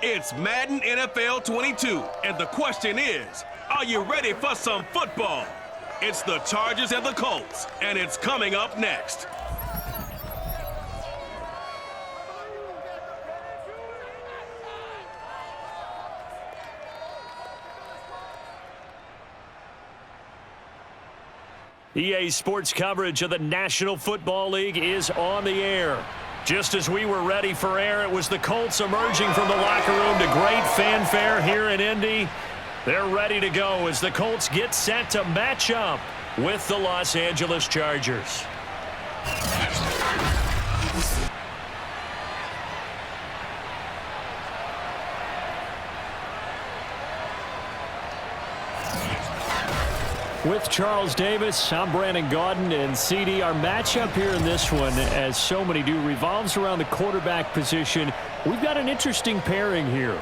It's Madden NFL 22, and the question is, are you ready for some football? It's the Chargers and the Colts, and it's coming up next. EA Sports coverage of the National Football League is on the air. Just as we were ready for air, it was the Colts emerging from the locker room to great fanfare here in Indy. They're ready to go as the Colts get set to match up with the Los Angeles Chargers. With Charles Davis, I'm Brandon Gaudin, and CD, our matchup here in this one, as so many do, revolves around the quarterback position. We've got an interesting pairing here.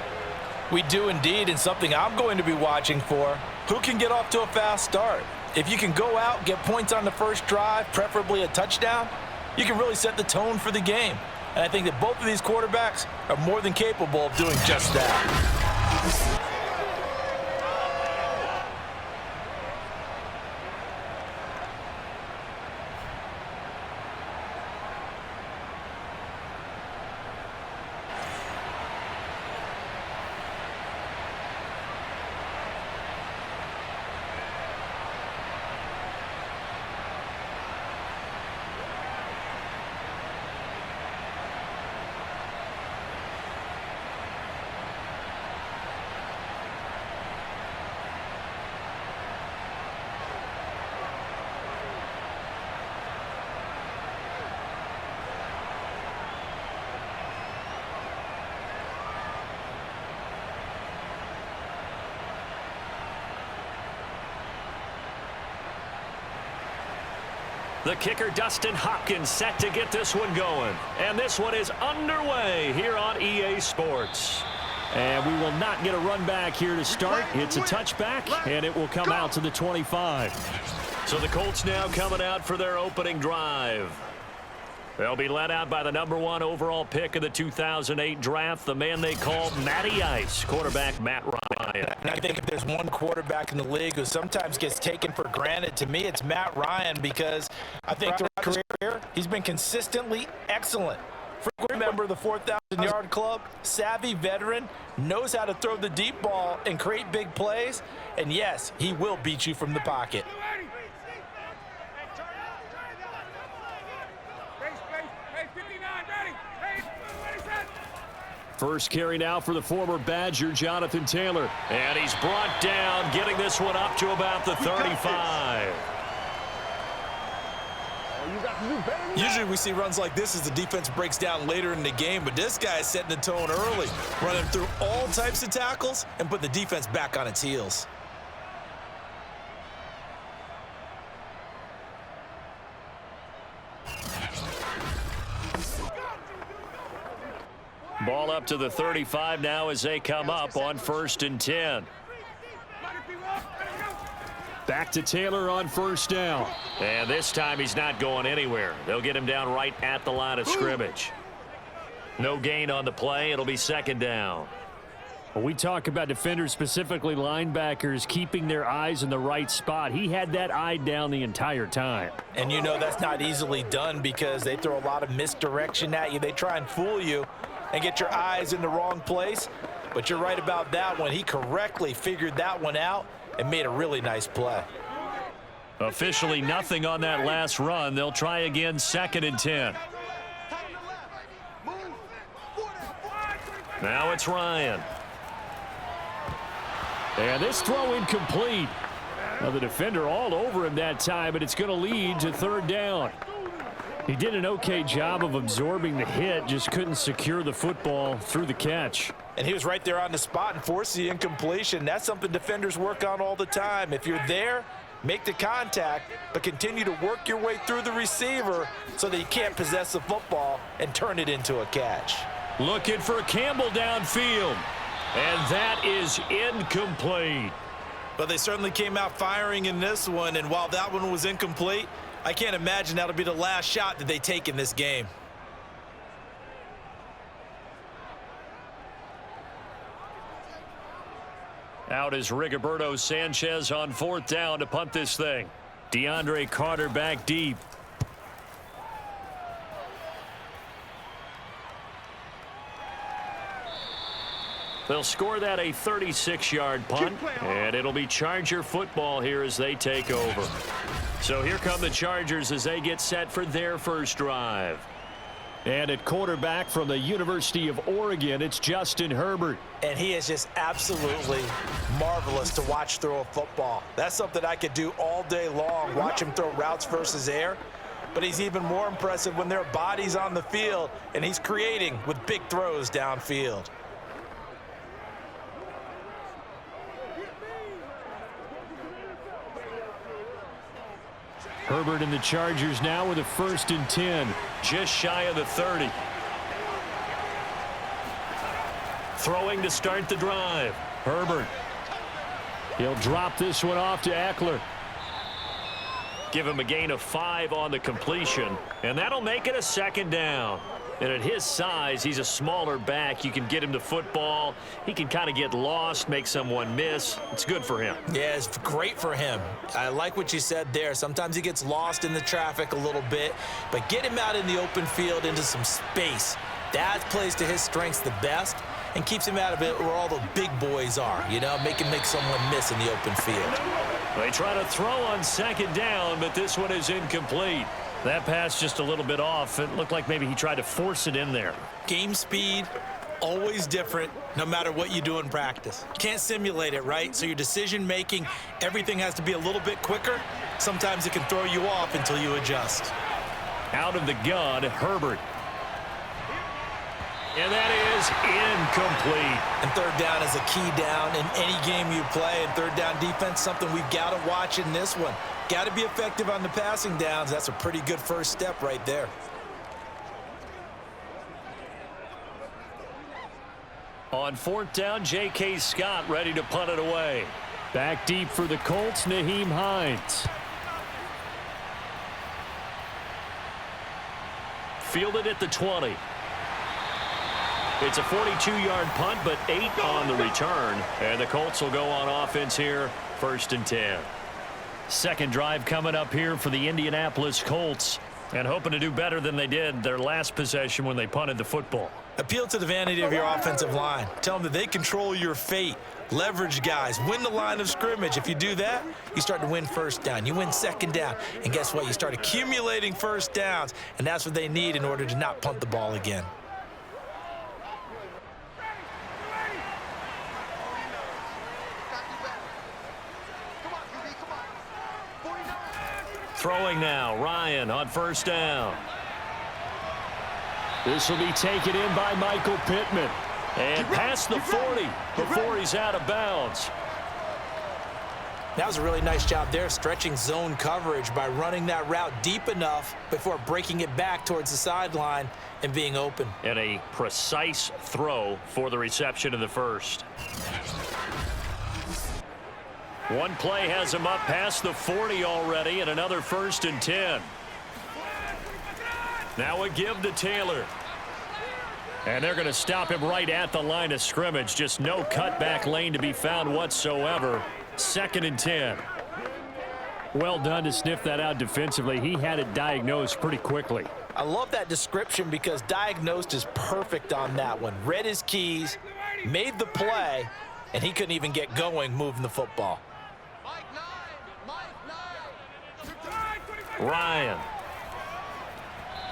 We do indeed, and something I'm going to be watching for. Who can get off to a fast start? If you can go out, get points on the first drive, preferably a touchdown, you can really set the tone for the game. And I think that both of these quarterbacks are more than capable of doing just that. The kicker, Dustin Hopkins, set to get this one going. And this one is underway here on EA Sports. And we will not get a run back here to start. It's a touchback, and it will come out to the 25. So the Colts now coming out for their opening drive. They'll be led out by the #1 overall pick of the 2008 draft, the man they call Matty Ice, quarterback Matt Ryan. And I think if there's one quarterback in the league who sometimes gets taken for granted, to me it's Matt Ryan, because I think throughout his career he's been consistently excellent. Frequent member of the 4,000-yard club, savvy veteran, knows how to throw the deep ball and create big plays, and yes, he will beat you from the pocket. First carry now for the former Badger, Jonathan Taylor. And he's brought down, getting this one up to about the 35. Usually we see runs like this as the defense breaks down later in the game, but this guy is setting the tone early, running through all types of tackles and put the defense back on its heels. Ball up to the 35 now as they come up on 1st and 10. Back to Taylor on 1st down. And this time he's not going anywhere. They'll get him down right at the line of scrimmage. No gain on the play. It'll be 2nd down. When we talk about defenders, specifically linebackers, keeping their eyes in the right spot, he had that eye down the entire time. And you know that's not easily done because they throw a lot of misdirection at you. They try and fool you and get your eyes in the wrong place. But you're right about that one. He correctly figured that one out and made a really nice play. Officially nothing on that last run. They'll try again, 2nd and 10. Now it's Ryan. And this throw incomplete. Now the defender all over him that time, but it's going to lead to 3rd down. He did an okay job of absorbing the hit, just couldn't secure the football through the catch. And he was right there on the spot and forced the incompletion. That's something defenders work on all the time. If you're there, make the contact, but continue to work your way through the receiver so that you can't possess the football and turn it into a catch. Looking for Campbell downfield, and that is incomplete. But they certainly came out firing in this one, and while that one was incomplete, I can't imagine that'll be the last shot that they take in this game. Out is Rigoberto Sanchez on 4th down to punt this thing. DeAndre Carter back deep. They'll score that a 36-yard punt, and it'll be Charger football here as they take over. So here come the Chargers as they get set for their first drive. And at quarterback from the University of Oregon, it's Justin Herbert. And he is just absolutely marvelous to watch throw a football. That's something I could do all day long, watch him throw routes versus air. But he's even more impressive when there are bodies on the field, and he's creating with big throws downfield. Herbert and the Chargers now with a 1st and 10. Just shy of the 30. Throwing to start the drive. Herbert. He'll drop this one off to Eckler. Give him a gain of 5 on the completion, and that'll make it a 2nd down. And at his size, he's a smaller back. You can get him to football. He can kind of get lost, make someone miss. It's good for him. Yeah, it's great for him. I like what you said there. Sometimes he gets lost in the traffic a little bit, but get him out in the open field into some space. That plays to his strengths the best and keeps him out of it where all the big boys are, you know, make him make someone miss in the open field. They try to throw on 2nd down, but this one is incomplete. That pass just a little bit off. It looked like maybe he tried to force it in there. Game speed, always different, no matter what you do in practice. Can't simulate it, right? So your decision-making, everything has to be a little bit quicker. Sometimes it can throw you off until you adjust. Out of the gun, Herbert. And that is incomplete. And 3rd down is a key down in any game you play. And 3rd down defense, something we've got to watch in this one. Got to be effective on the passing downs. That's a pretty good first step right there. On 4th down, J.K. Scott ready to punt it away. Back deep for the Colts, Nyheim Hines. Fielded at the 20. It's a 42-yard punt, but 8 on the return. And the Colts will go on offense here, 1st and 10. 2nd drive coming up here for the Indianapolis Colts, and hoping to do better than they did their last possession when they punted the football. Appeal to the vanity of your offensive line. Tell them that they control your fate. Leverage guys. Win the line of scrimmage. If you do that, you start to win 1st down. You win 2nd down. And guess what? You start accumulating 1st downs, and that's what they need in order to not punt the ball again. Throwing now, Ryan on 1st down. This will be taken in by Michael Pittman. And past the 40 before he's out of bounds. That was a really nice job there, stretching zone coverage by running that route deep enough before breaking it back towards the sideline and being open. And a precise throw for the reception in the 1st. One play has him up past the 40 already, and another 1st and 10. Now a give to Taylor. And they're going to stop him right at the line of scrimmage. Just no cutback lane to be found whatsoever. 2nd and 10. Well done to sniff that out defensively. He had it diagnosed pretty quickly. I love that description because diagnosed is perfect on that one. Read his keys, made the play, and he couldn't even get going moving the football. Ryan.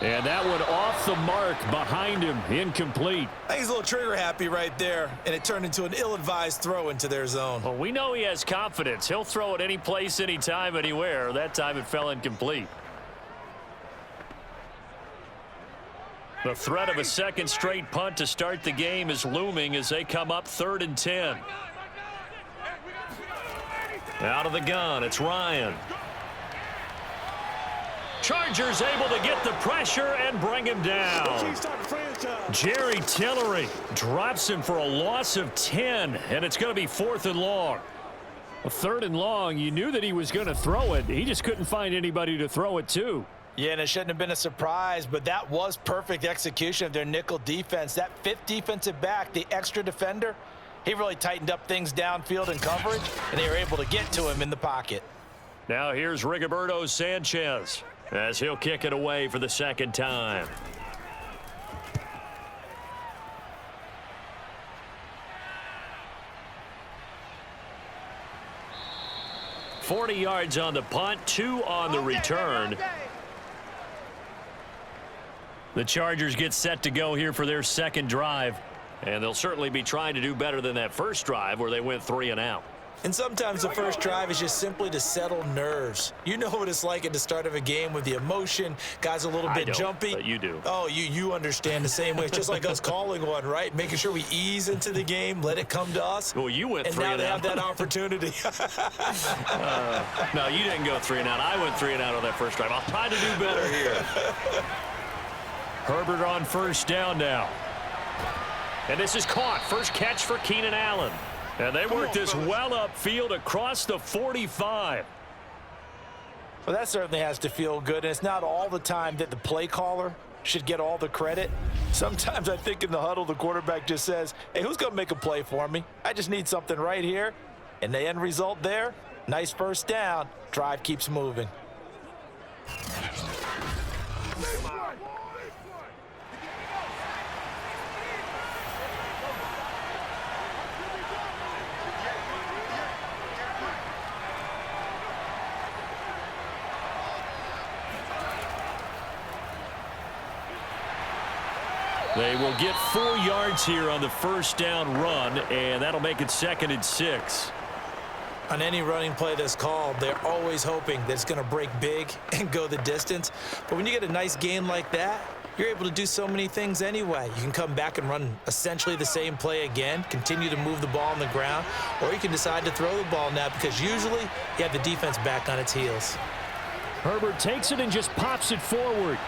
And that one off the mark behind him, incomplete. I think he's a little trigger happy right there, and it turned into an ill-advised throw into their zone. Well, we know he has confidence. He'll throw it any place, anytime, anywhere. That time it fell incomplete. The threat of a 2nd straight punt to start the game is looming as they come up 3rd and 10. Out of the gun, it's Ryan. Chargers able to get the pressure and bring him down. Jerry Tillery drops him for a loss of 10, and it's going to be 4th and long. A 3rd and long, you knew that he was going to throw it. He just couldn't find anybody to throw it to. Yeah, and it shouldn't have been a surprise, but that was perfect execution of their nickel defense. That 5th defensive back, the extra defender, He really tightened up things downfield in coverage, and they were able to get to him in the pocket. Now here's Rigoberto Sanchez as he'll kick it away for the second time. $40 yards on the punt, 2 on the return. The Chargers get set to go here for their second drive. And they'll certainly be trying to do better than that first drive where they went 3 and out. And sometimes the first drive is just simply to settle nerves. You know what it's like at the start of a game with the emotion. Guys a little bit jumpy. But you do. Oh, you understand the same way. It's just like us calling one, right? Making sure we ease into the game, let it come to us. Well, you went 3 and out. And now they have that opportunity. No, you didn't go 3 and out. I went 3 and out on that first drive. I'll try to do better here. Herbert on first down now. And this is caught. First catch for Keenan Allen. And they work this well upfield across the 45. Well, that certainly has to feel good. And it's not all the time that the play caller should get all the credit. Sometimes I think in the huddle, the quarterback just says, hey, who's going to make a play for me? I just need something right here. And the end result there, nice first down. Drive keeps moving. They will get 4 yards here on the first down run, and that'll make it 2nd and 6. On any running play that's called, they're always hoping that it's going to break big and go the distance. But when you get a nice gain like that, you're able to do so many things anyway. You can come back and run essentially the same play again, continue to move the ball on the ground, or you can decide to throw the ball now because usually you have the defense back on its heels. Herbert takes it and just pops it forward.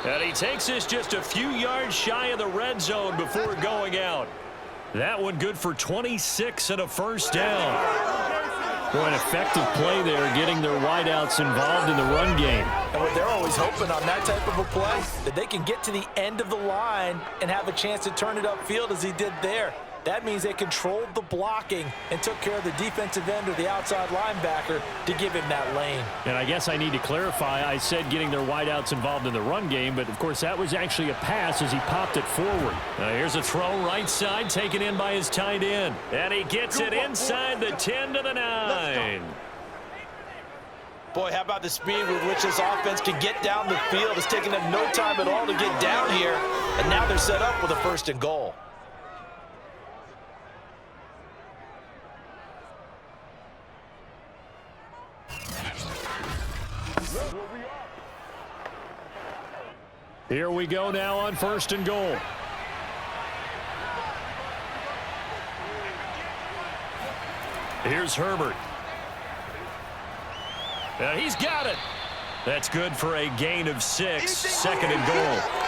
And he takes this just a few yards shy of the red zone before going out. That one good for 26 and a first down. Boy, an effective play there, getting their wideouts involved in the run game. And what they're always hoping on that type of a play, that they can get to the end of the line and have a chance to turn it upfield as he did there. That means they controlled the blocking and took care of the defensive end or the outside linebacker to give him that lane. And I guess I need to clarify, I said getting their wideouts involved in the run game, but of course that was actually a pass as he popped it forward. Now here's a throw right side taken in by his tight end. And he gets it inside the 10 to the 9. Boy, how about the speed with which this offense can get down the field? It's taking them no time at all to get down here, and now they're set up with a 1st and goal. Here we go now on 1st and goal. Here's Herbert. And he's got it. That's good for a gain of 6, 2nd and goal.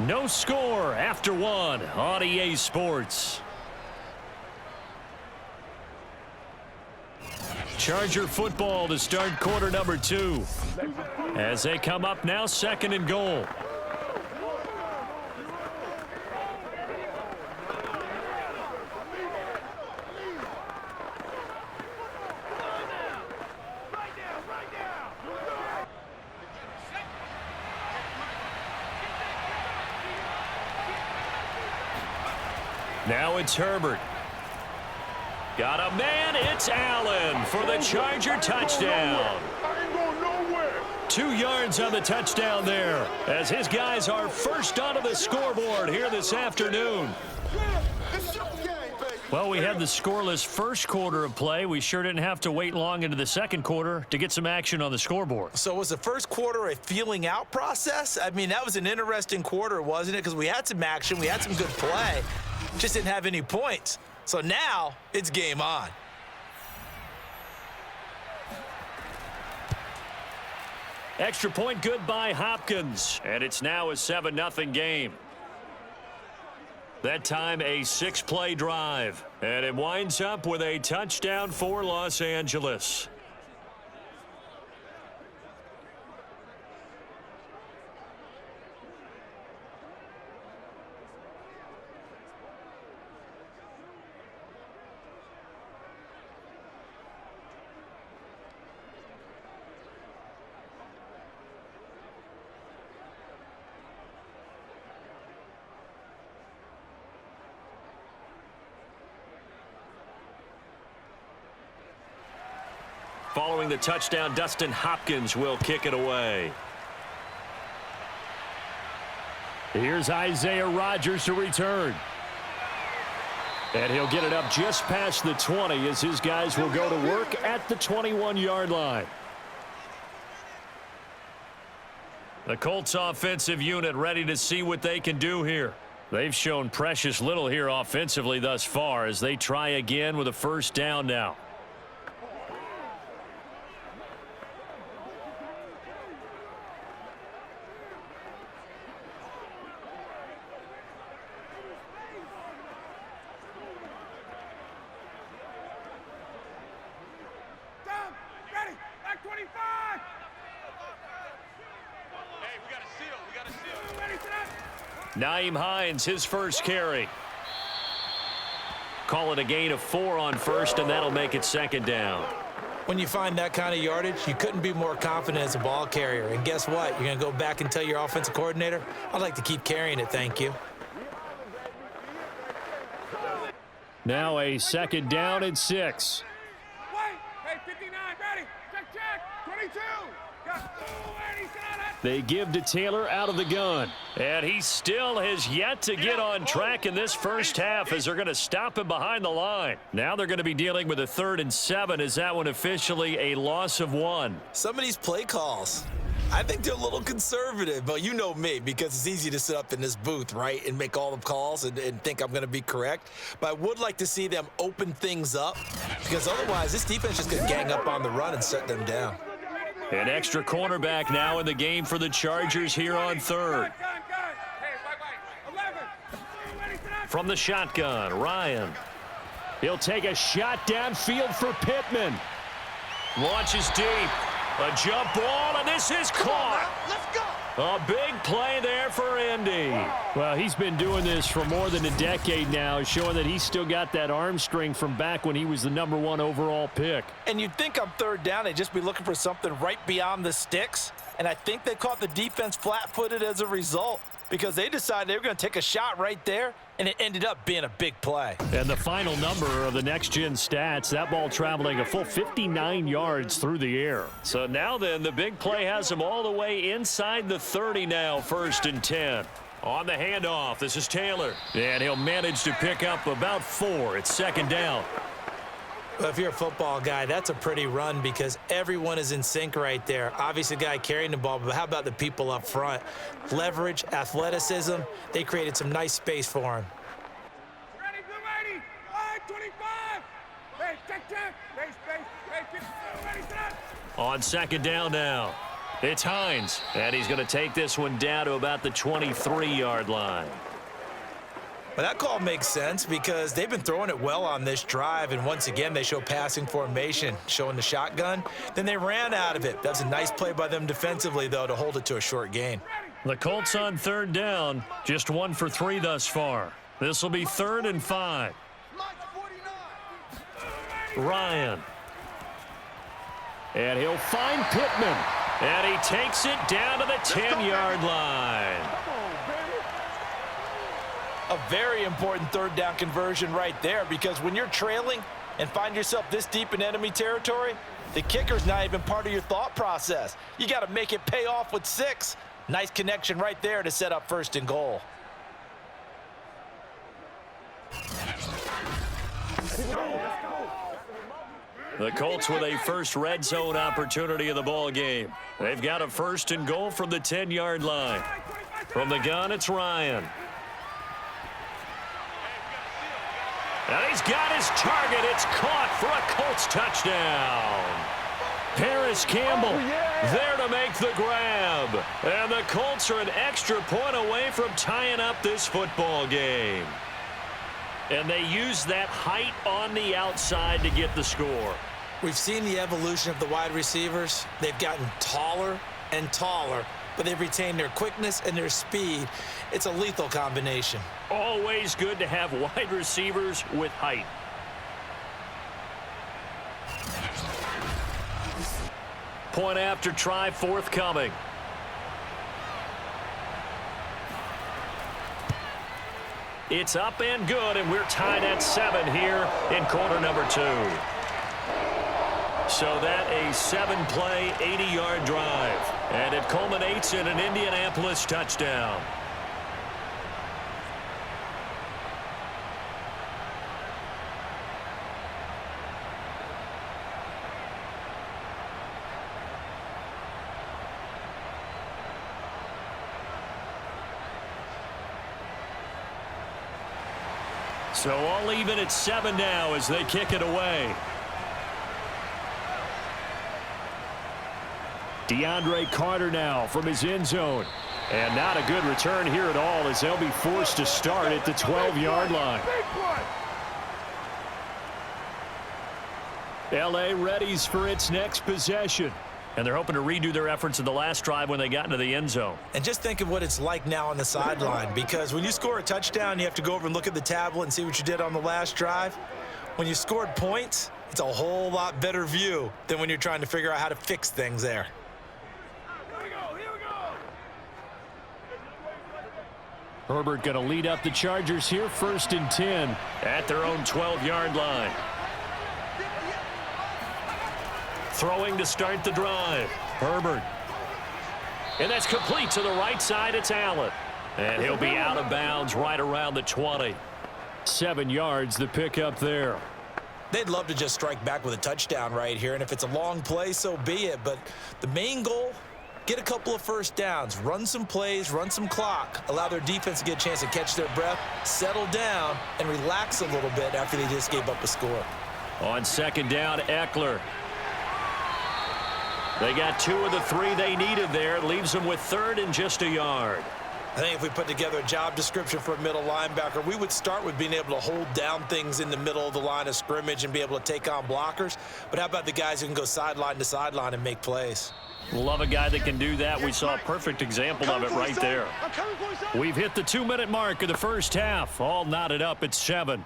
No score after 1 on EA Sports. Charger football to start quarter number 2. As they come up now, 2nd and goal. Now it's Herbert. Got a man, it's Allen for the Charger touchdown. 2 yards on the touchdown there, as his guys are first onto the scoreboard here this afternoon. Well, we had the scoreless first quarter of play. We sure didn't have to wait long into the second quarter to get some action on the scoreboard. So was the first quarter a feeling out process? I mean, that was an interesting quarter, wasn't it? Because we had some action, we had some good play. Just didn't have any points. So now it's game on. Extra point good by Hopkins. And it's now a 7-0 game. That time a 6-play drive. And it winds up with a touchdown for Los Angeles. Following the touchdown, Dustin Hopkins will kick it away. Here's Isaiah Rodgers to return. And he'll get it up just past the 20 as his guys will go to work at the 21-yard line. The Colts offensive unit ready to see what they can do here. They've shown precious little here offensively thus far as they try again with a first down now. Nyheim Hines, his first carry. Call it a gain of 4 on first, and that'll make it second down. When you find that kind of yardage, you couldn't be more confident as a ball carrier. And guess what? You're going to go back and tell your offensive coordinator, I'd like to keep carrying it, thank you. Now a second down and 6. Wait, hey, 59, ready, check, 22, They give to Taylor out of the gun. And he still has yet to get on track in this first half as they're going to stop him behind the line. Now they're going to be dealing with a 3rd and 7 as that one officially a loss of 1. Some of these play calls, I think they're a little conservative, but you know me, because it's easy to sit up in this booth, right, and make all the calls and think I'm going to be correct. But I would like to see them open things up, because otherwise this defense is going to gang up on the run and shut them down. An extra cornerback now in the game for the Chargers here on 3rd. From the shotgun, Ryan. He'll take a shot downfield for Pittman. Launches deep. A jump ball, and this is caught. Let's go. A big play there for Indy. Well, he's been doing this for more than a decade now, showing that he's still got that arm strength from back when he was the #1 overall pick. And you'd think on 3rd down, they'd just be looking for something right beyond the sticks. And I think they caught the defense flat-footed as a result, because they decided they were going to take a shot right there, and it ended up being a big play. And the final number of the next-gen stats, that ball traveling a full 59 yards through the air. So now then, the big play has them all the way inside the 30 now, 1st and 10. On the handoff, this is Taylor. And he'll manage to pick up about 4. It's 2nd down. Well, if you're a football guy, that's a pretty run because everyone is in sync right there. Obviously, the guy carrying the ball, but how about the people up front? Leverage, athleticism, they created some nice space for him. Ready, good, ready. 25. Hey, check. Ready, set. On 2nd down now, it's Hines. And he's going to take this one down to about the 23-yard line. Well, that call makes sense because they've been throwing it well on this drive, and once again, they show passing formation, showing the shotgun. Then they ran out of it. That's a nice play by them defensively, though, to hold it to a short gain. The Colts on 3rd down, just 1 for 3 thus far. This will be 3rd and 5. Ryan. And he'll find Pittman. And he takes it down to the 10-yard line. A very important 3rd down conversion right there, because when you're trailing and find yourself this deep in enemy territory, the kicker's not even part of your thought process. You got to make it pay off with 6. Nice connection right there to set up 1st and goal. The Colts with a first red zone opportunity of the ball game. They've got a 1st and goal from the 10-yard line. From the gun, it's Ryan. And he's got his target. It's caught for a Colts touchdown. Paris Campbell there to make the grab. And the Colts are an extra point away from tying up this football game. And they use that height on the outside to get the score. We've seen the evolution of the wide receivers. They've gotten taller and taller, but they've retained their quickness and their speed. It's a lethal combination. Always good to have wide receivers with height. Point after try forthcoming. It's up and good, and we're tied at 7 here in quarter number 2. So that a 7-play, 80-yard drive. And it culminates in an Indianapolis touchdown. So all even at 7 now as they kick it away. DeAndre Carter now from his end zone. And not a good return here at all as they'll be forced to start at the 12-yard line. L.A. readies for its next possession. And they're hoping to redo their efforts in the last drive when they got into the end zone. And just think of what it's like now on the sideline, because when you score a touchdown, you have to go over and look at the tablet and see what you did on the last drive. When you scored points, it's a whole lot better view than when you're trying to figure out how to fix things there. Herbert going to lead up the Chargers here, 1st and 10 at their own 12-yard line. Throwing to start the drive. Herbert. And that's complete to the right side. It's Allen. And he'll be out of bounds right around the 20. 7 yards, the pickup there. They'd love to just strike back with a touchdown right here, and if it's a long play, so be it. But the main goal, get a couple of first downs, run some plays, run some clock, allow their defense to get a chance to catch their breath, settle down, and relax a little bit after they just gave up a score. On 2nd down, Eckler. They got 2 of the 3 they needed there. It leaves them with 3rd and just a yard. I think if we put together a job description for a middle linebacker, we would start with being able to hold down things in the middle of the line of scrimmage and be able to take on blockers. But how about the guys who can go sideline to sideline and make plays? Love a guy that can do that. We saw a perfect example of it right there. We've hit the 2-minute mark of the first half. All knotted up at 7.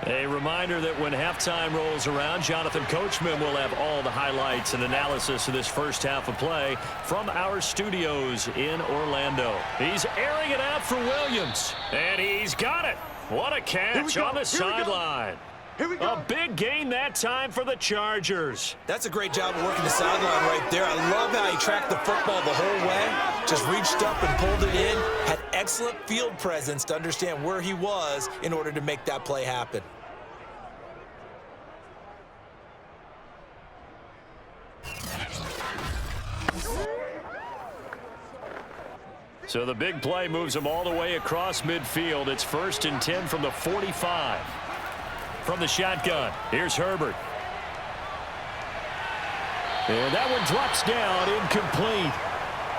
A reminder that when halftime rolls around, Jonathan Coachman will have all the highlights and analysis of this first half of play from our studios in Orlando. He's airing it out for Williams, and he's got it. What a catch on the sideline. A big gain that time for the Chargers. That's a great job of working the sideline right there. I love how he tracked the football the whole way, just reached up and pulled it in, had excellent field presence to understand where he was in order to make that play happen. So the big play moves him all the way across midfield. It's 1st and 10 from the 45. From the shotgun, here's Herbert. And that one drops down, incomplete.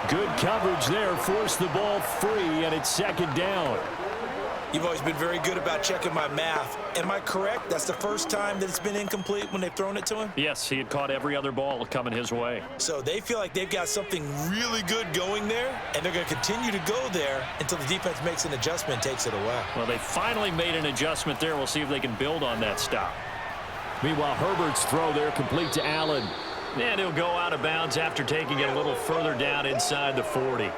Good coverage there, forced the ball free, and it's 2nd down. You've always been very good about checking my math. Am I correct? That's the first time that it's been incomplete when they've thrown it to him? Yes, he had caught every other ball coming his way. So they feel like they've got something really good going there, and they're going to continue to go there until the defense makes an adjustment and takes it away. Well, they finally made an adjustment there. We'll see if they can build on that stop. Meanwhile, Herbert's throw there complete to Allen. And he'll go out of bounds after taking it a little further down inside the 40.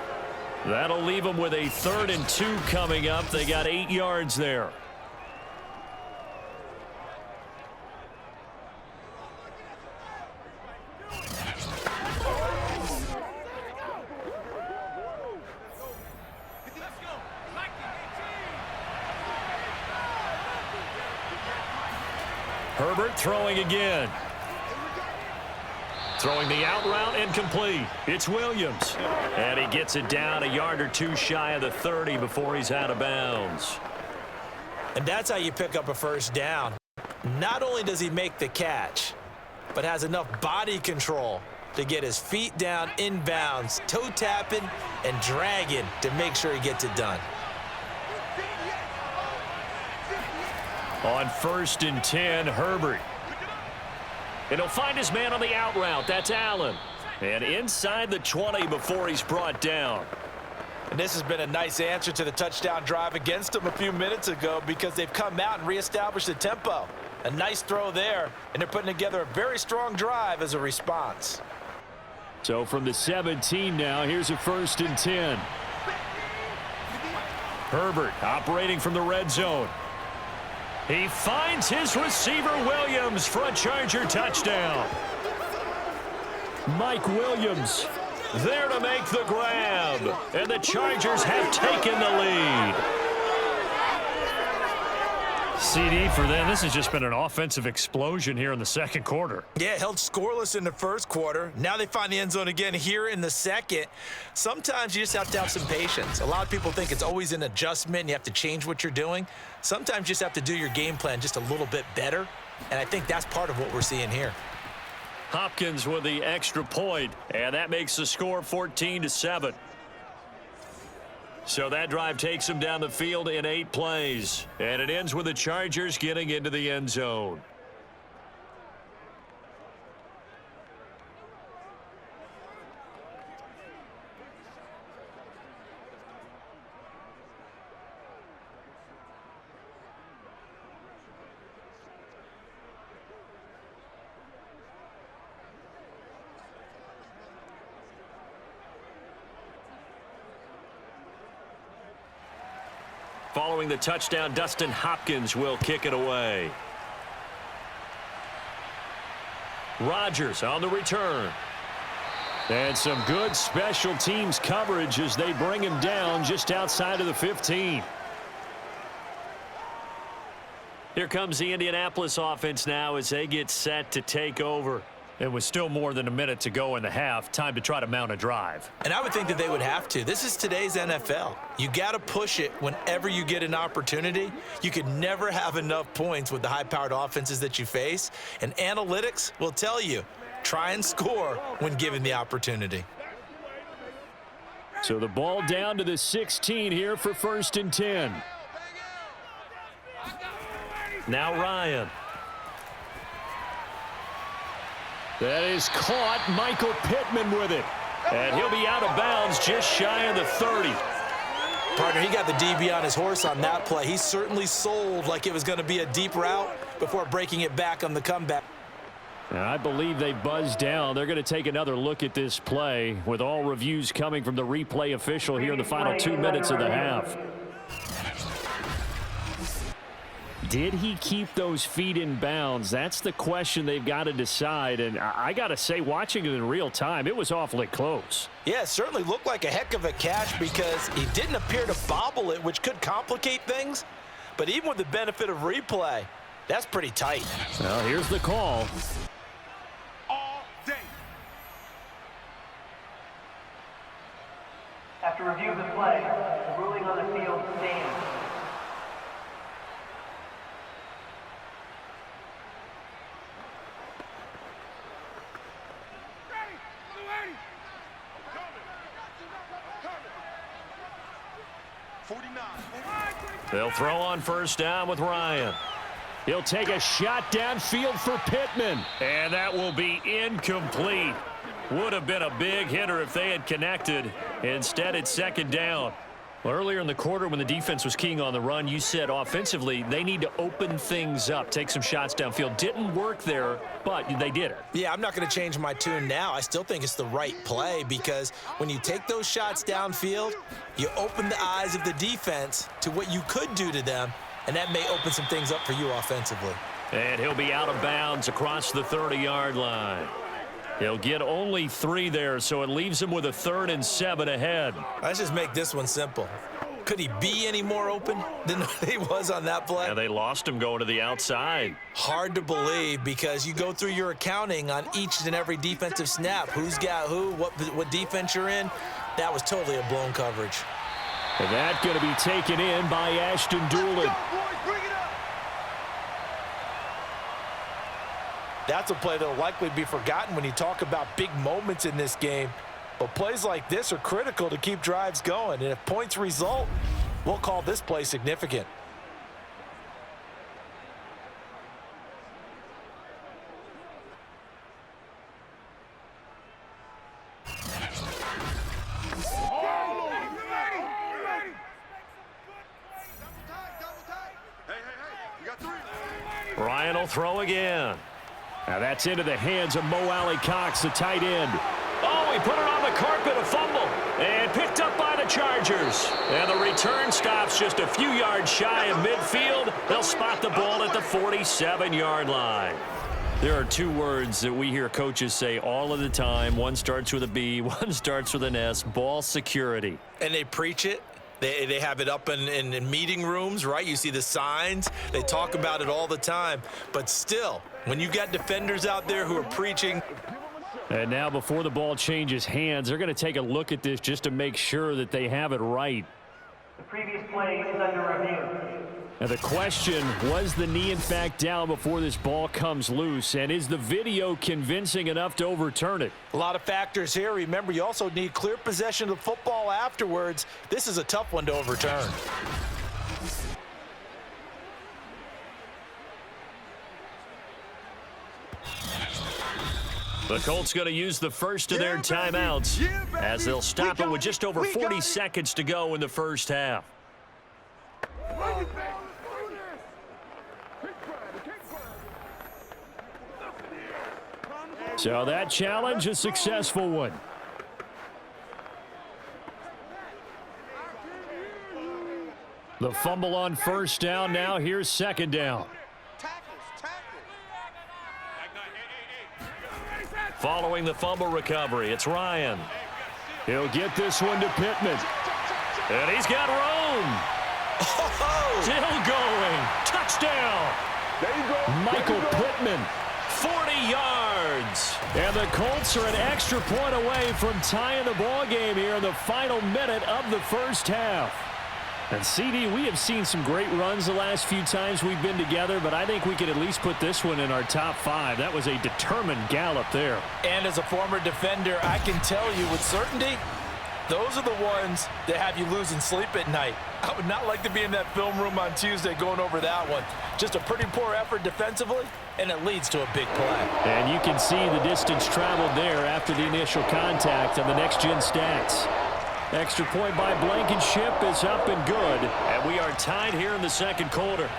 That'll leave them with a 3rd and 2 coming up. They got 8 yards there. Herbert throwing again. Throwing the out route incomplete. It's Williams. And he gets it down a yard or two shy of the 30 before he's out of bounds. And that's how you pick up a first down. Not only does he make the catch, but has enough body control to get his feet down inbounds, toe tapping and dragging to make sure he gets it done. On 1st and 10, Herbert. And he'll find his man on the out route. That's Allen. And inside the 20 before he's brought down. And this has been a nice answer to the touchdown drive against them a few minutes ago because they've come out and reestablished the tempo. A nice throw there, and they're putting together a very strong drive as a response. So from the 17 now, here's a 1st and 10. Herbert operating from the red zone. He finds his receiver, Williams, for a Charger touchdown. Mike Williams there to make the grab. And the Chargers have taken the lead. CD for them. This has just been an offensive explosion here in the second quarter. Yeah, held scoreless in the first quarter. Now they find the end zone again here in the second. Sometimes you just have to have some patience. A lot of people think it's always an adjustment. You have to change what you're doing. Sometimes you just have to do your game plan just a little bit better. And I think that's part of what we're seeing here. Hopkins with the extra point, and that makes the score 14-7. So that drive takes him down the field in 8 plays. And it ends with the Chargers getting into the end zone. Following the touchdown, Dustin Hopkins will kick it away. Rodgers on the return. And some good special teams coverage as they bring him down just outside of the 15. Here comes the Indianapolis offense now as they get set to take over. It was still more than a minute to go in the half. Time to try to mount a drive. And I would think that they would have to. This is today's NFL. You got to push it whenever you get an opportunity. You could never have enough points with the high-powered offenses that you face. And analytics will tell you, try and score when given the opportunity. So the ball down to the 16 here for 1st and 10. Now Ryan. That is caught. Michael Pittman with it. And he'll be out of bounds just shy of the 30. Partner, he got the DB on his horse on that play. He certainly sold like it was going to be a deep route before breaking it back on the comeback. And I believe they buzzed down. They're going to take another look at this play with all reviews coming from the replay official here in the final 2 minutes of the half. Did he keep those feet in bounds? That's the question they've got to decide. And I got to say, watching it in real time, it was awfully close. Yeah, it certainly looked like a heck of a catch because he didn't appear to bobble it, which could complicate things. But even with the benefit of replay, that's pretty tight. Well, here's the call. All day. After review of the play, the ruling on the field stands. They'll throw on 1st down with Ryan. He'll take a shot downfield for Pittman. And that will be incomplete. Would have been a big hitter if they had connected. Instead, it's 2nd down. Well, earlier in the quarter when the defense was keying on the run, you said offensively they need to open things up, take some shots downfield. Didn't work there, but they did it. Yeah, I'm not going to change my tune now. I still think it's the right play because when you take those shots downfield, you open the eyes of the defense to what you could do to them, and that may open some things up for you offensively. And he'll be out of bounds across the 30-yard line. He'll get only 3 there, so it leaves him with a 3rd and 7 ahead. Let's just make this one simple. Could he be any more open than he was on that play? And they lost him going to the outside. Hard to believe because you go through your accounting on each and every defensive snap. Who's got who, what defense you're in. That was totally a blown coverage. And that's going to be taken in by Ashton Doolin. That's a play that will likely be forgotten when you talk about big moments in this game. But plays like this are critical to keep drives going. And if points result, we'll call this play significant. Ryan will throw again. Now that's into the hands of Mo Alley-Cox, the tight end. Oh, he put it on the carpet, a fumble, and picked up by the Chargers. And the return stops just a few yards shy of midfield. They'll spot the ball at the 47-yard line. There are two words that we hear coaches say all of the time. One starts with a B, one starts with an S, ball security. And they preach it. They have it up in meeting rooms, right? You see the signs. They talk about it all the time. But still, when you got defenders out there who are preaching. And now before the ball changes hands, they're going to take a look at this just to make sure that they have it right. The previous play is under review. Now the question, was the knee in fact down before this ball comes loose? And is the video convincing enough to overturn it? A lot of factors here. Remember, you also need clear possession of the football afterwards. This is a tough one to overturn. The Colts going to use the first of their timeouts as they'll stop it with just over 40 seconds to go in the first half. So that challenge, a successful one. The fumble on first down. Now here's second down. Following the fumble recovery, it's Ryan. He'll get this one to Pittman. And he's got Rome. Still going. Touchdown. There you go. Michael Pittman, 40 yards. And the Colts are an extra point away from tying the ball game here in the final minute of the first half. And CD, we have seen some great runs the last few times we've been together, but I think we could at least put this one in our top 5. That was a determined gallop there. And as a former defender, I can tell you with certainty, those are the ones that have you losing sleep at night. I would not like to be in that film room on Tuesday going over that one. Just a pretty poor effort defensively, and it leads to a big play. And you can see the distance traveled there after the initial contact on the next-gen stats. Extra point by Blankenship is up and good. And we are tied here in the second quarter.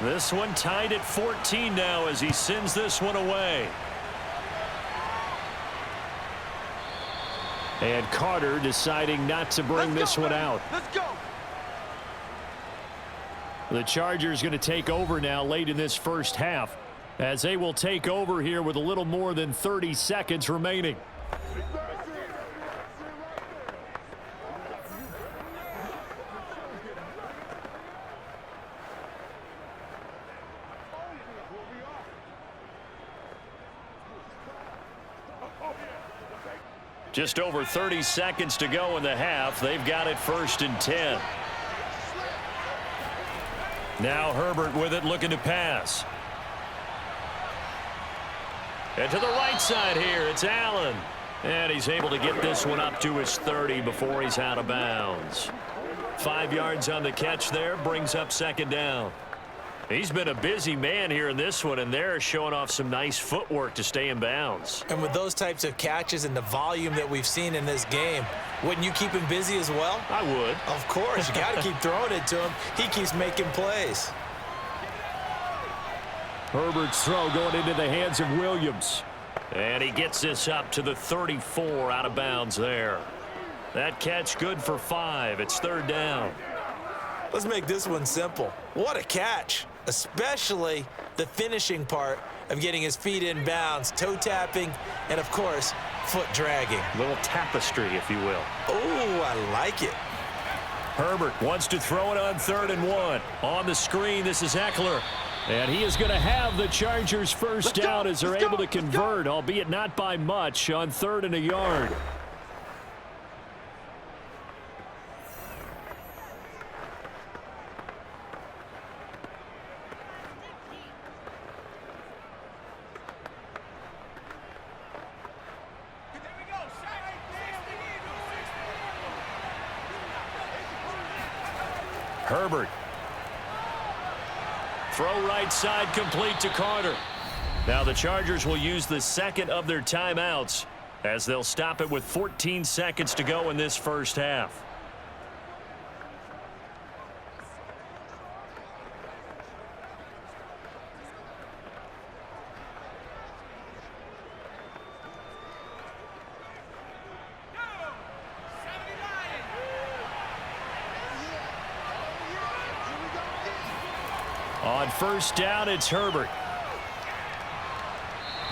This one tied at 14 now as he sends this one away. And Carter deciding not to bring this one out. Let's go. The Chargers going to take over now late in this first half as they will take over here with a little more than 30 seconds remaining. Just over 30 seconds to go in the half. They've got it 1st and 10. Now Herbert with it, looking to pass. And to the right side here, it's Allen. And he's able to get this one up to his 30 before he's out of bounds. 5 yards on the catch there, brings up second down. He's been a busy man here in this one, and they're showing off some nice footwork to stay in bounds. And with those types of catches and the volume that we've seen in this game, wouldn't you keep him busy as well? I would. Of course. You got to keep throwing it to him. He keeps making plays. Herbert's throw going into the hands of Williams. And he gets this up to the 34 out of bounds there. That catch good for 5. It's 3rd down. Let's make this one simple. What a catch, especially the finishing part of getting his feet in bounds, toe tapping, and of course, foot dragging. Little tapestry, if you will. Oh, I like it. Herbert wants to throw it on 3rd and 1. On the screen, this is Eckler. And he is going to have the Chargers first down as they're able to convert, albeit not by much, on 3rd and a yard. Herbert. Throw right side complete to Carter. Now the Chargers will use the second of their timeouts as they'll stop it with 14 seconds to go in this first half. On first down, it's Herbert.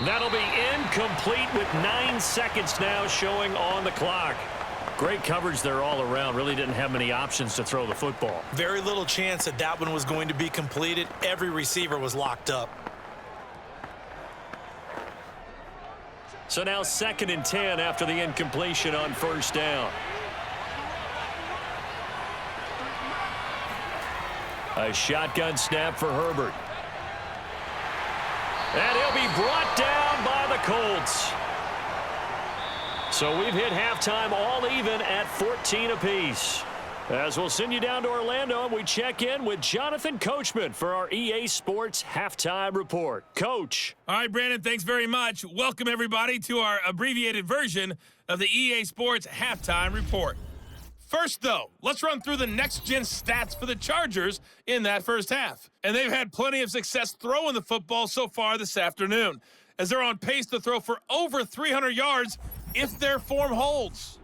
That'll be incomplete with 9 seconds now showing on the clock. Great coverage there all around. Really didn't have many options to throw the football. Very little chance that that one was going to be completed. Every receiver was locked up. So now 2nd and 10 after the incompletion on first down. A shotgun snap for Herbert. And he'll be brought down by the Colts. So we've hit halftime all even at 14 apiece. As we'll send you down to Orlando, and we check in with Jonathan Coachman for our EA Sports Halftime Report. Coach. All right, Brandon, thanks very much. Welcome, everybody, to our abbreviated version of the EA Sports Halftime Report. First, though, let's run through the next-gen stats for the Chargers in that first half. And they've had plenty of success throwing the football so far this afternoon, as they're on pace to throw for over 300 yards if their form holds.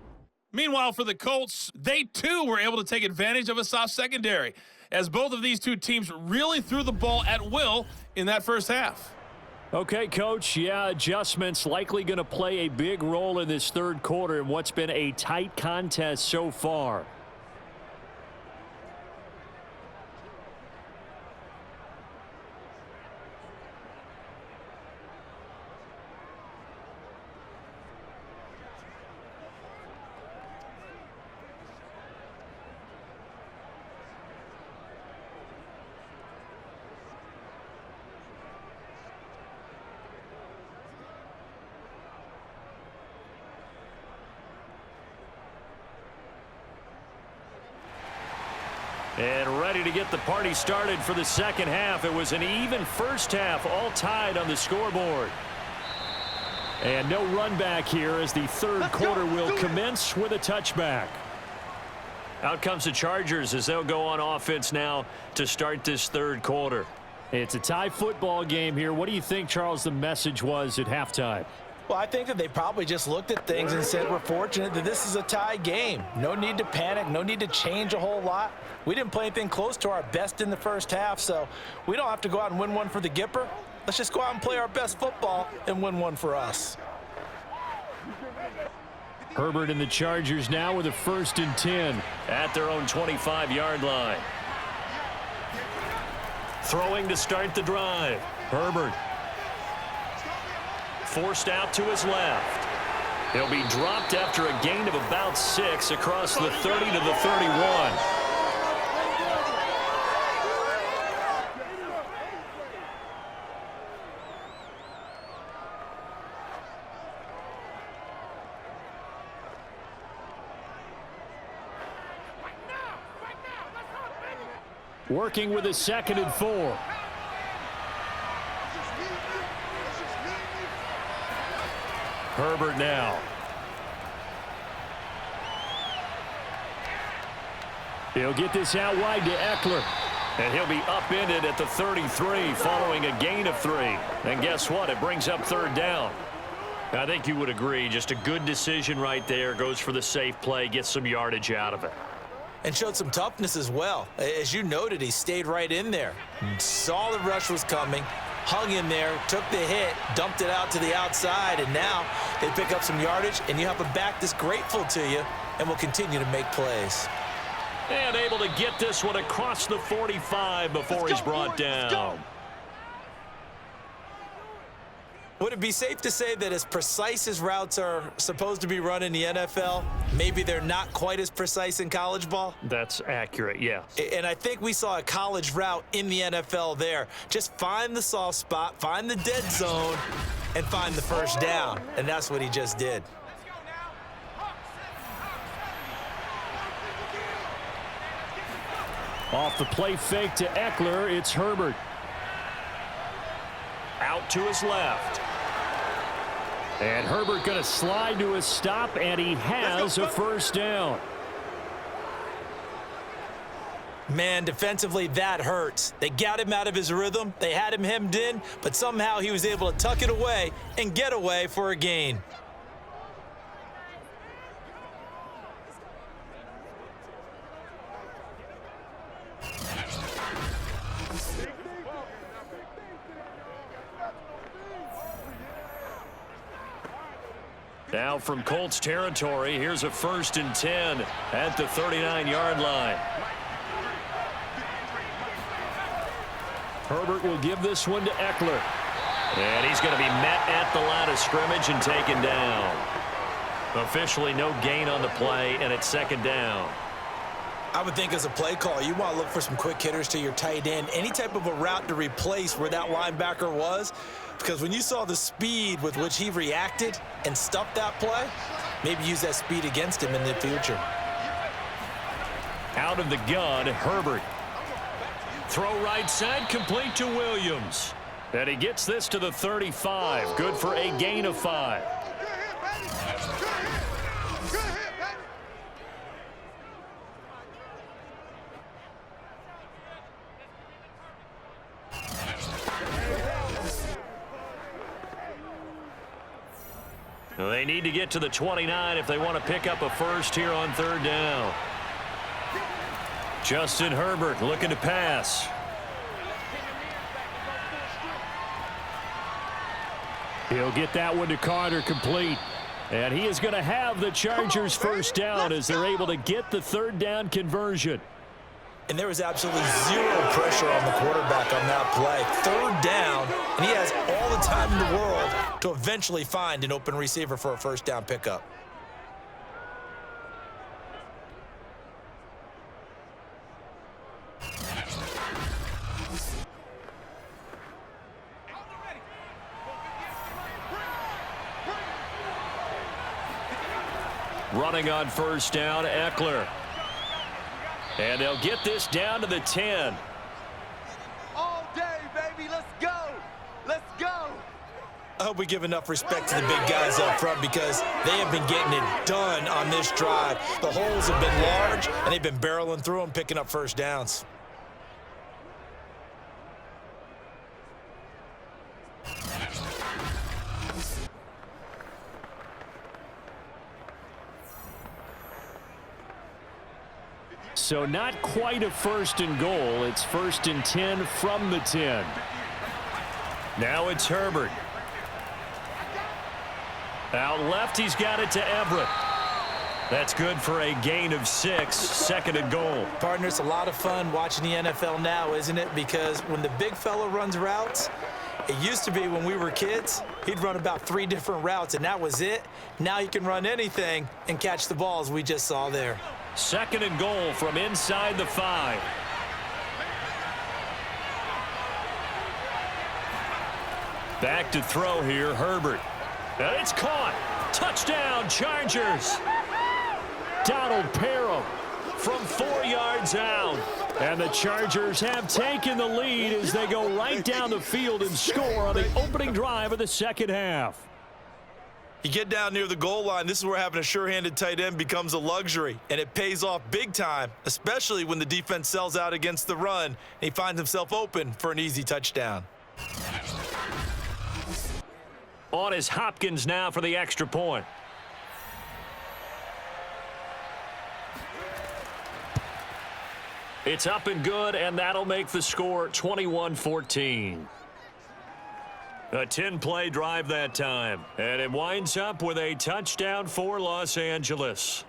Meanwhile, for the Colts, they, too, were able to take advantage of a soft secondary, as both of these two teams really threw the ball at will in that first half. Okay, Coach, yeah, adjustments likely going to play a big role in this third quarter in what's been a tight contest so far. And ready to get the party started for the second half. It was an even first half, all tied on the scoreboard. And no run back here as the third quarter will commence with a touchback. Out comes the Chargers as they'll go on offense now to start this third quarter. It's a tie football game here. What do you think, Charles, the message was at halftime? Well, I think that they probably just looked at things and said, we're fortunate that this is a tie game. No need to panic, no need to change a whole lot. We didn't play anything close to our best in the first half, so we don't have to go out and win one for the Gipper. Let's just go out and play our best football and win one for us. Herbert and the Chargers now with a 1st and 10 at their own 25-yard line. Throwing to start the drive. Herbert. Forced out to his left. He'll be dropped after a gain of about 6 across the 30 to the 31. Working with a 2nd and 4. Herbert now. He'll get this out wide to Eckler. And he'll be upended at the 33 following a gain of 3. And guess what? It brings up third down. I think you would agree. Just a good decision right there. Goes for the safe play, gets some yardage out of it. And showed some toughness as well. As you noted, he stayed right in there. Saw the rush was coming, hung in there, took the hit, dumped it out to the outside, and now they pick up some yardage, and you have a back that's grateful to you and will continue to make plays. And able to get this one across the 45 before he's brought down. Would it be safe to say that as precise as routes are supposed to be run in the NFL, maybe they're not quite as precise in college ball? That's accurate, yeah. And I think we saw a college route in the NFL there. Just find the soft spot, find the dead zone, and find the first down. And that's what he just did. Off the play fake to Eckler, it's Herbert. Out to his left. And Herbert going to slide to a stop, and he has a first down. Man, defensively, that hurts. They got him out of his rhythm. They had him hemmed in, but somehow he was able to tuck it away and get away for a gain. Now from Colts territory, here's a 1st and 10 at the 39-yard line. Herbert will give this one to Eckler. And he's going to be met at the line of scrimmage and taken down. Officially no gain on the play, and it's 2nd down. I would think as a play call, you want to look for some quick hitters to your tight end. Any type of a route to replace where that linebacker was. Because when you saw the speed with which he reacted and stuffed that play, maybe use that speed against him in the future. Out of the gun, Herbert. Throw right side, complete to Williams. And he gets this to the 35. Good for a gain of 5. They need to get to the 29 if they want to pick up a first here on 3rd down. Justin Herbert looking to pass. He'll get that one to Carter complete. And he is going to have the Chargers first down as they're able to get the 3rd down conversion. And there was absolutely zero pressure on the quarterback on that play. 3rd down, and he has all the time in the world to eventually find an open receiver for a first down pickup. Running on first down, Eckler. And they'll get this down to the 10. All day, baby. Let's go. Let's go. I hope we give enough respect to the big guys up front because they have been getting it done on this drive. The holes have been large, and they've been barreling through them, picking up first downs. So not quite a 1st and goal. It's 1st and 10 from the 10. Now it's Herbert. Out left, he's got it to Everett. That's good for a gain of 6, 2nd and goal. Partner, it's a lot of fun watching the NFL now, isn't it? Because when the big fella runs routes, it used to be when we were kids, he'd run about 3 different routes, and that was it. Now he can run anything and catch the balls we just saw there. 2nd and goal from inside the 5. Back to throw here, Herbert. And it's caught. Touchdown, Chargers. Donald Parham from 4 yards out. And the Chargers have taken the lead as they go right down the field and score on the opening drive of the second half. You get down near the goal line, this is where having a sure-handed tight end becomes a luxury, and it pays off big time, especially when the defense sells out against the run, and he finds himself open for an easy touchdown. On is Hopkins now for the extra point. It's up and good, and that'll make the score 21-14. A 10-play drive that time, and it winds up with a touchdown for Los Angeles.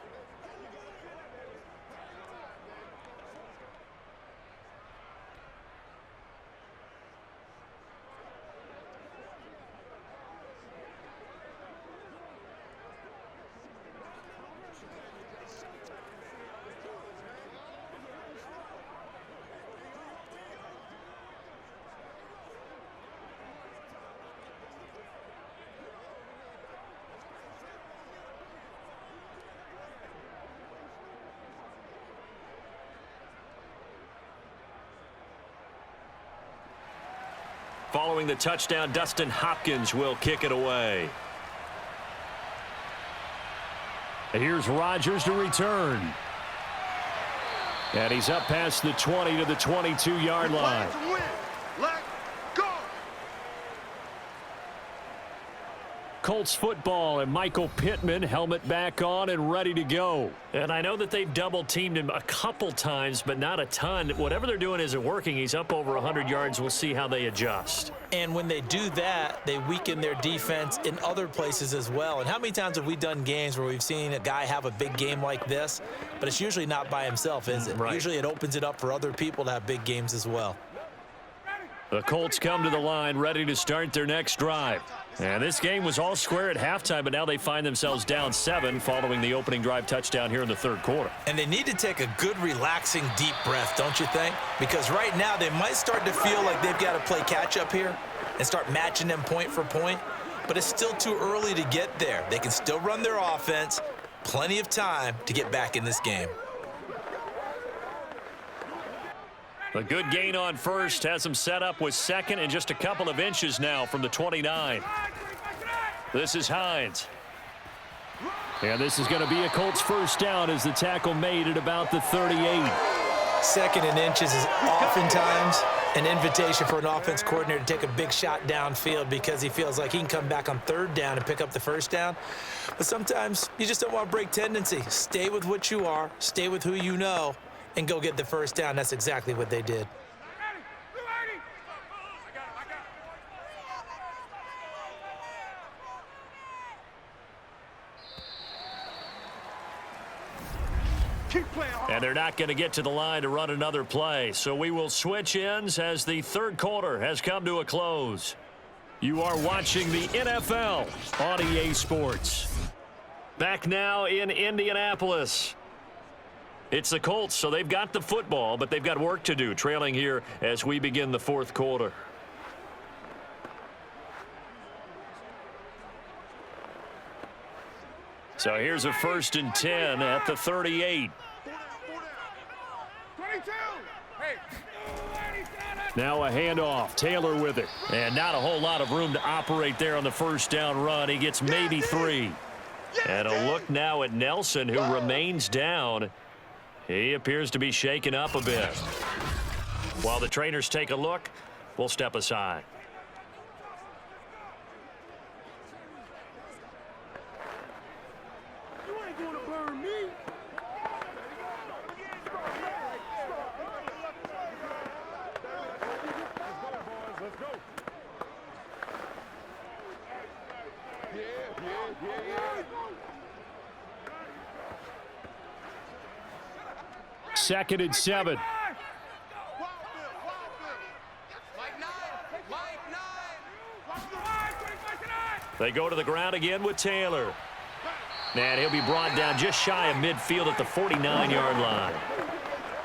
Following the touchdown, Dustin Hopkins will kick it away. Here's Rodgers to return. And he's up past the 20 to the 22-yard line. Let's go! Colts football, and Michael Pittman, helmet back on and ready to go. And I know that they've double-teamed him a couple times, but not a ton. Whatever they're doing isn't working. He's up over 100 yards. We'll see how they adjust. And when they do that, they weaken their defense in other places as well. And how many times have we done games where we've seen a guy have a big game like this, but it's usually not by himself, is it? Right. Usually it opens it up for other people to have big games as well. The Colts come to the line ready to start their next drive. And this game was all square at halftime, but now they find themselves down 7 following the opening drive touchdown here in the third quarter. And they need to take a good, relaxing, deep breath, don't you think? Because right now they might start to feel like they've got to play catch-up here and start matching them point for point. But it's still too early to get there. They can still run their offense. Plenty of time to get back in this game. A good gain on first has them set up with second and just a couple of inches now from the 29. This is Hines. And this is going to be a Colts first down as the tackle made at about the 38. Second and inches is oftentimes an invitation for an offense coordinator to take a big shot downfield because he feels like he can come back on third down and pick up the first down. But sometimes you just don't want to break tendency. Stay with what you are, stay with who you know, and go get the first down. That's exactly what they did. And they're not going to get to the line to run another play. So we will switch ends as the third quarter has come to a close. You are watching the NFL on EA Sports. Back now in Indianapolis. It's the Colts, so they've got the football, but they've got work to do, trailing here as we begin the fourth quarter. So here's a 1st and 10 at the 38. 22. Hey. Now a handoff. Taylor with it. And not a whole lot of room to operate there on the first down run. He gets maybe 3. And a look now at Nelson, who remains down. He appears to be shaken up a bit. While the trainers take a look, we'll step aside. You ain't gonna burn me. Let's go. Yeah. 2nd and 7. They go to the ground again with Taylor. And he'll be brought down just shy of midfield at the 49-yard line.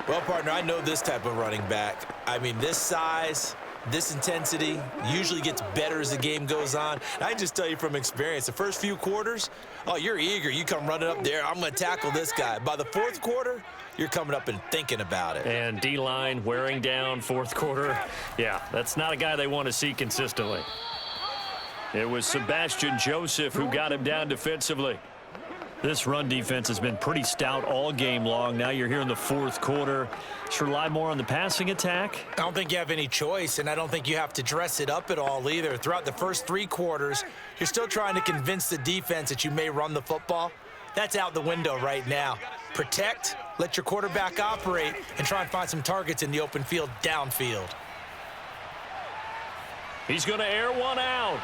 Well, partner, I know this type of running back. I mean, this size, this intensity usually gets better as the game goes on. And I can just tell you from experience, the first few quarters, oh, you're eager. You come running up there, I'm going to tackle this guy. By the fourth quarter, you're coming up and thinking about it. And D-line wearing down fourth quarter. Yeah, that's not a guy they want to see consistently. It was Sebastian Joseph who got him down defensively. This run defense has been pretty stout all game long. Now you're here in the fourth quarter. Should rely more on the passing attack? I don't think you have any choice, and I don't think you have to dress it up at all either. Throughout the first 3 quarters, you're still trying to convince the defense that you may run the football. That's out the window right now. Protect, let your quarterback operate, and try and find some targets in the open field downfield. He's going to air one out.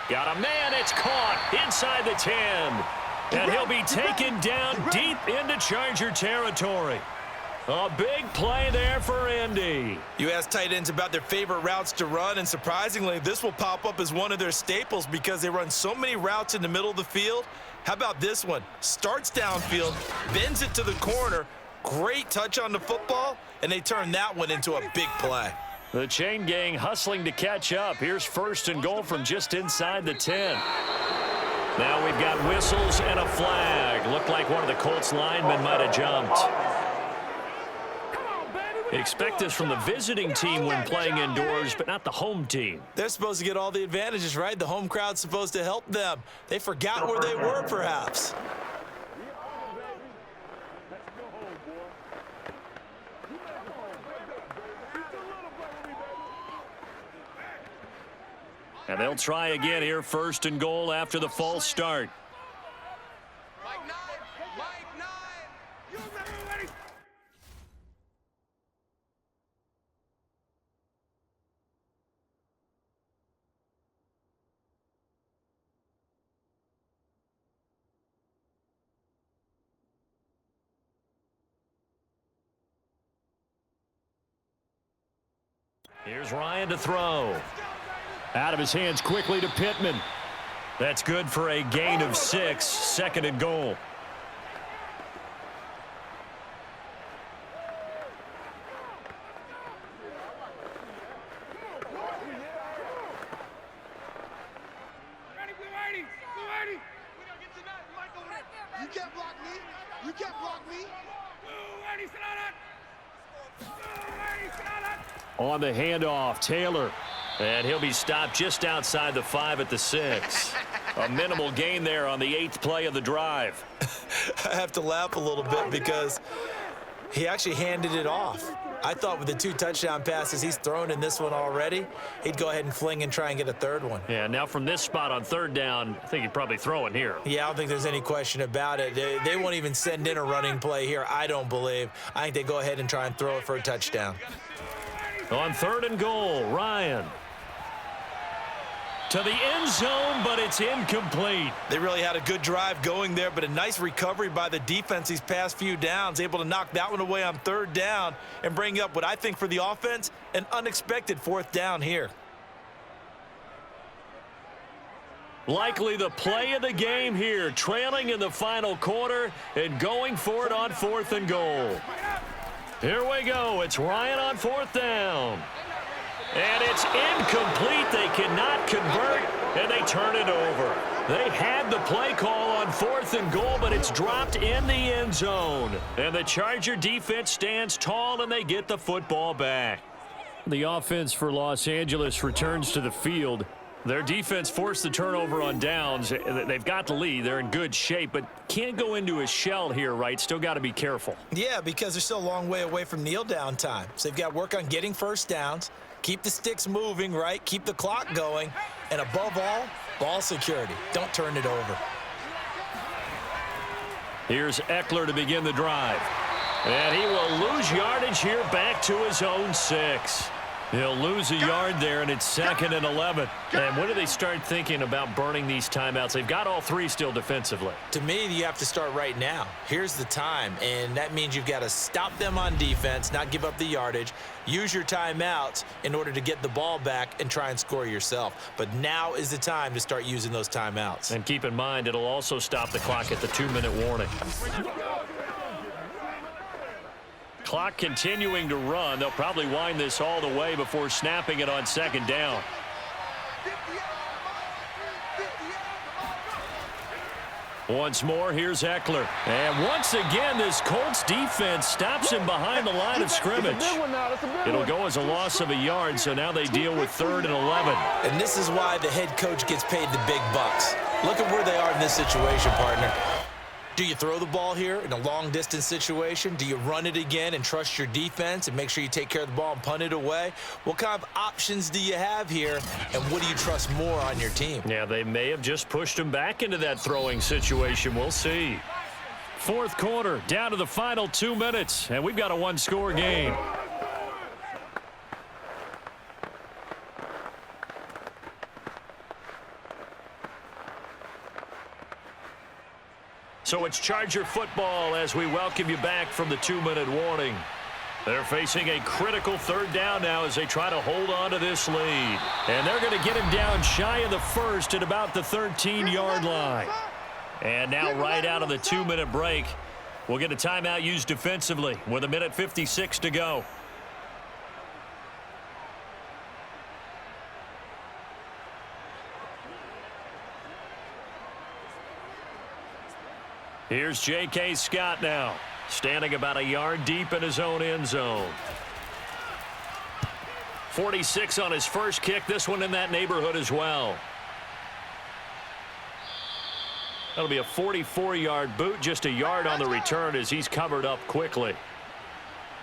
Got a man, it's caught inside the 10. And he'll be taken down deep into Charger territory. A big play there for Indy. You ask tight ends about their favorite routes to run, and surprisingly, this will pop up as one of their staples because they run so many routes in the middle of the field. How about this one? Starts downfield, bends it to the corner, great touch on the football, and they turn that one into a big play. The chain gang hustling to catch up. Here's 1st and goal from just inside the 10. Now we've got whistles and a flag. Looked like one of the Colts linemen might have jumped. Expect this from the visiting team when playing indoors, but not the home team. They're supposed to get all the advantages, right? The home crowd's supposed to help them. They forgot where they were, perhaps. And they'll try again here, 1st and goal after the false start. Here's Ryan to throw. Out of his hands quickly to Pittman. That's good for a gain of 6, 2nd and goal. You can't block me. You can't block me. On the handoff, Taylor. And he'll be stopped just outside the 5 at the 6. A minimal gain there on the 8th play of the drive. I have to laugh a little bit because he actually handed it off. I thought with the 2 touchdown passes he's thrown in this one already, he'd go ahead and fling and try and get a 3rd one. Yeah, now from this spot on 3rd down, I think he'd probably throw it here. Yeah, I don't think there's any question about it. They won't even send in a running play here, I don't believe. I think they go ahead and try and throw it for a touchdown. On 3rd and goal, Ryan. To the end zone, but it's incomplete. They really had a good drive going there, but a nice recovery by the defense these past few downs, able to knock that one away on 3rd down and bring up what I think for the offense, an unexpected 4th down here. Likely the play of the game here, trailing in the final quarter and going for it on 4th and goal. Here we go. It's Ryan on 4th down. And it's incomplete. They cannot convert, and they turn it over. They had the play call on 4th and goal, but it's dropped in the end zone. And the Charger defense stands tall, and they get the football back. The offense for Los Angeles returns to the field. Their defense forced the turnover on downs. They've got the lead. They're in good shape, but can't go into a shell here, right? Still got to be careful. Yeah, because they're still a long way away from kneel down time. So they've got to work on getting 1st downs. Keep the sticks moving, right? Keep the clock going. And above all, ball security. Don't turn it over. Here's Eckler to begin the drive. And he will lose yardage here back to his own 6. He'll lose a yard there, and it's 2nd and 11. And when do they start thinking about burning these timeouts? They've got all 3 still defensively. To me, you have to start right now. Here's the time, and that means you've got to stop them on defense, not give up the yardage, use your timeouts in order to get the ball back and try and score yourself. But now is the time to start using those timeouts. And keep in mind, it'll also stop the clock at the 2-minute warning. Clock continuing to run. They'll probably wind this all the way before snapping it on 2nd down. 58. Once more, here's Eckler. And once again, this Colts defense stops him behind the line of scrimmage. It'll go as a loss of a yard, so now they deal with 3rd and 11. And this is why the head coach gets paid the big bucks. Look at where they are in this situation, partner. Do you throw the ball here in a long-distance situation? Do you run it again and trust your defense and make sure you take care of the ball and punt it away? What kind of options do you have here, and what do you trust more on your team? Yeah, they may have just pushed him back into that throwing situation. We'll see. 4th quarter, down to the final 2 minutes, and we've got a one-score game. So it's Charger football as we welcome you back from the 2-minute warning. They're facing a critical 3rd down now as they try to hold on to this lead. And they're going to get him down shy of the 1st at about the 13-yard line. And now right out of the 2-minute break, we'll get a timeout used defensively with 1:56 to go. Here's J.K. Scott now, standing about a yard deep in his own end zone. 46 on his first kick, this one in that neighborhood as well. That'll be a 44-yard boot, just a yard on the return as he's covered up quickly.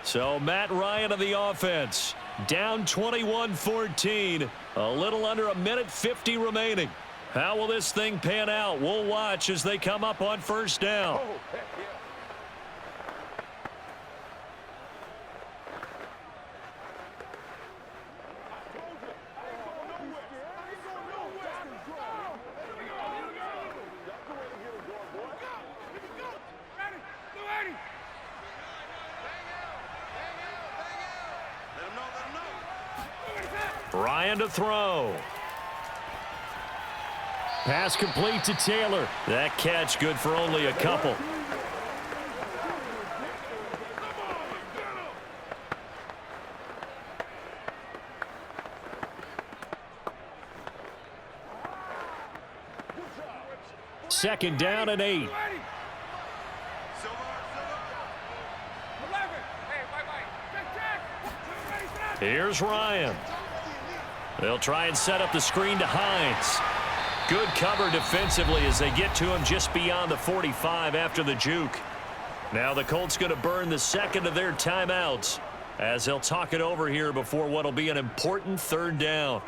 So Matt Ryan of the offense, down 21-14, a little under 1:50 remaining. How will this thing pan out? We'll watch as they come up on 1st down. Ryan to throw. Pass complete to Taylor. That catch good for only a couple. Second down and 8. Here's Ryan. They'll try and set up the screen to Hines. Good cover defensively as they get to him just beyond the 45 after the juke. Now the Colts going to burn the second of their timeouts as they'll talk it over here before what will be an important 3rd down.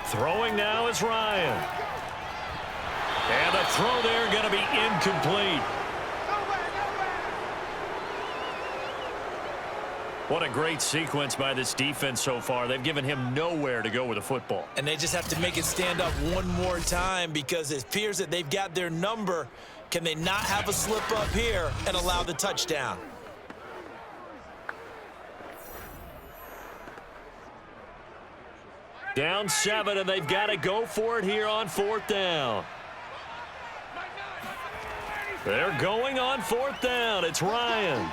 Throwing now is Ryan. And the throw there going to be incomplete. What a great sequence by this defense so far. They've given him nowhere to go with the football. And they just have to make it stand up one more time because it appears that they've got their number. Can they not have a slip up here and allow the touchdown? Down 7, and they've got to go for it here on 4th down. They're going on 4th down. It's Ryan.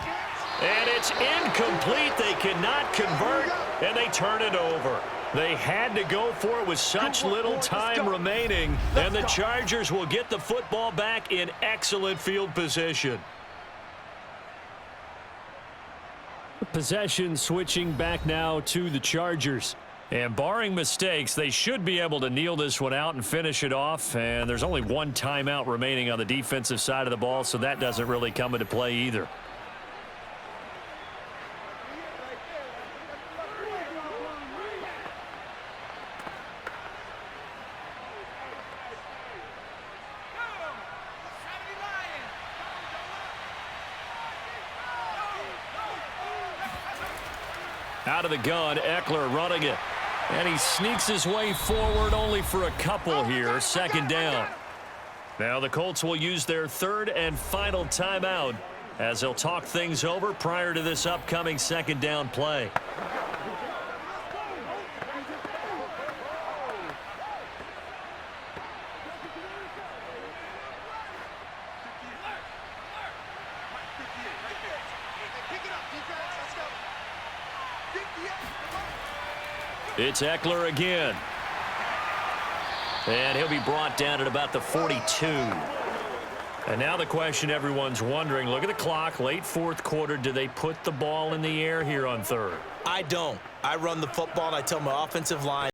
And it's incomplete. They cannot convert, and they turn it over. They had to go for it with such little time remaining, and the Chargers will get the football back in excellent field position. Possession switching back now to the Chargers. And barring mistakes, they should be able to kneel this one out and finish it off. And there's only one timeout remaining on the defensive side of the ball, so that doesn't really come into play either. Out of the gun, Eckler running it. And he sneaks his way forward only for a couple here. 2nd down. Now the Colts will use their 3rd and final timeout as they'll talk things over prior to this upcoming 2nd down play. It's Eckler again. And he'll be brought down at about the 42. And now the question everyone's wondering, look at the clock, late fourth quarter, do they put the ball in the air here on third? I don't. I run the football, and I tell my offensive line,